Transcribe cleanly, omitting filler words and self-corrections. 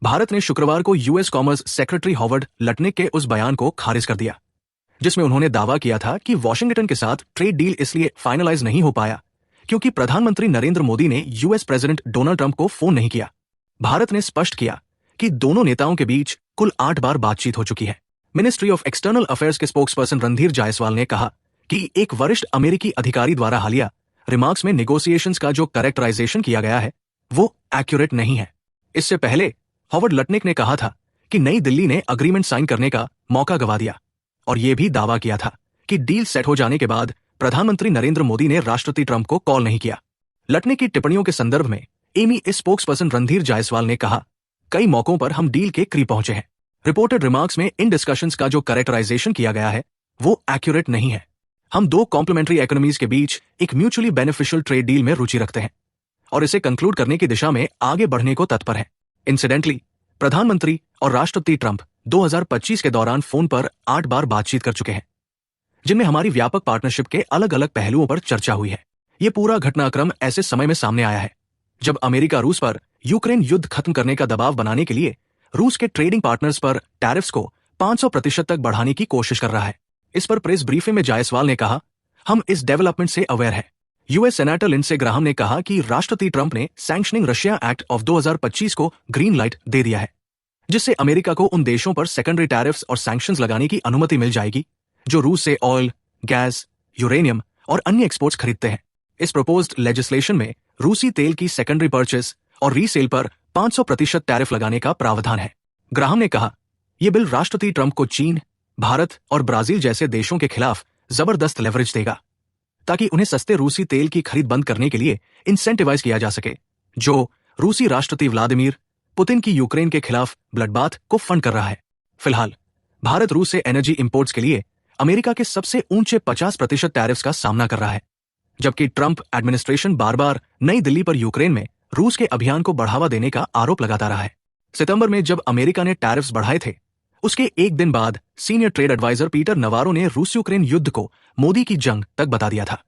भारत ने शुक्रवार को US commerce secretary Howard Lutnick के उस बयान को खारिज कर दिया जिसमें उन्होंने दावा किया था कि वॉशिंगटन के साथ ट्रेड डील इसलिए फाइनलाइज नहीं हो पाया क्योंकि प्रधानमंत्री नरेंद्र मोदी ने यूएस प्रेसिडेंट डोनाल्ड ट्रंप को फोन नहीं किया। भारत ने स्पष्ट किया कि दोनों नेताओं के बीच कुल 8 बार बातचीत हो चुकी है। मिनिस्ट्री ऑफ एक्सटर्नल अफेयर्स के स्पोक्सपर्सन रणधीर जायसवाल ने कहा कि एक वरिष्ठ अमेरिकी अधिकारी द्वारा हालिया रिमार्क्स में नेगोशिएशंस का जो कैरेक्टराइजेशन किया गया है वो एक्यूरेट नहीं है। इससे पहले हॉवर्ड लटनिक ने कहा था कि नई दिल्ली ने अग्रीमेंट साइन करने का मौका गंवा दिया और यह भी दावा किया था कि डील सेट हो जाने के बाद प्रधानमंत्री नरेंद्र मोदी ने राष्ट्रपति ट्रंप को कॉल नहीं किया। लटनिक की टिप्पणियों के संदर्भ में एमी स्पोक्सपर्सन रणधीर जायसवाल ने कहा, कई मौकों पर हम डील के करीब पहुंचे हैं। रिपोर्टेड रिमार्क्स में इन डिस्कशंस का जो कैरेक्टराइजेशन किया गया है वो एक्यूरेट नहीं है। हम दो कॉम्प्लीमेंट्री इकोनॉमीज के बीच एक म्यूचुअली बेनिफिशियल ट्रेड डील में रुचि रखते हैं और इसे कंक्लूड करने की दिशा में आगे बढ़ने को तत्पर हैं। इंसिडेंटली प्रधानमंत्री और राष्ट्रपति ट्रंप 2025 के दौरान फोन पर 8 बार बातचीत कर चुके हैं जिनमें हमारी व्यापक पार्टनरशिप के अलग अलग पहलुओं पर चर्चा हुई है। यह पूरा घटनाक्रम ऐसे समय में सामने आया है जब अमेरिका रूस पर यूक्रेन युद्ध खत्म करने का दबाव बनाने के लिए रूस के ट्रेडिंग पार्टनर्स पर टैरिफ्स को 500% तक बढ़ाने की कोशिश कर रहा है। इस पर प्रेस ब्रीफिंग में जायसवाल ने कहा, हम इस डेवलपमेंट से अवेयर हैं। यूएस सेनेटर लिंडसे ग्राहम ने कहा कि राष्ट्रपति ट्रंप ने सैंक्शनिंग रशिया एक्ट ऑफ 2025 को ग्रीन लाइट दे दिया है जिससे अमेरिका को उन देशों पर सेकेंडरी टैरिफ्स और सैंक्शंस लगाने की अनुमति मिल जाएगी जो रूस से ऑयल, गैस, यूरेनियम और अन्य एक्सपोर्ट्स खरीदते हैं। इस प्रपोज्ड लेजिस्लेशन में रूसी तेल की सेकेंडरी परचेस और रीसेल पर 500% टैरिफ लगाने का प्रावधान है। ग्राहम ने कहा, यह बिल राष्ट्रपति ट्रंप को चीन, भारत और ब्राजील जैसे देशों के खिलाफ जबरदस्त लेवरेज देगा ताकि उन्हें सस्ते रूसी तेल की खरीद बंद करने के लिए इंसेंटिवाइज किया जा सके जो रूसी राष्ट्रपति व्लादिमीर पुतिन की यूक्रेन के खिलाफ ब्लडबाथ को फंड कर रहा है। फिलहाल भारत रूस से एनर्जी इंपोर्ट्स के लिए अमेरिका के सबसे ऊंचे 50% टैरिफ्स का सामना कर रहा है जबकि ट्रंप एडमिनिस्ट्रेशन बार बार नई दिल्ली पर यूक्रेन में रूस के अभियान को बढ़ावा देने का आरोप लगाता रहा है। सितंबर में जब अमेरिका ने टैरिफ्स बढ़ाए थे उसके एक दिन बाद senior trade advisor Peter Navarro ने रूस यूक्रेन युद्ध को मोदी की जंग तक बता दिया था।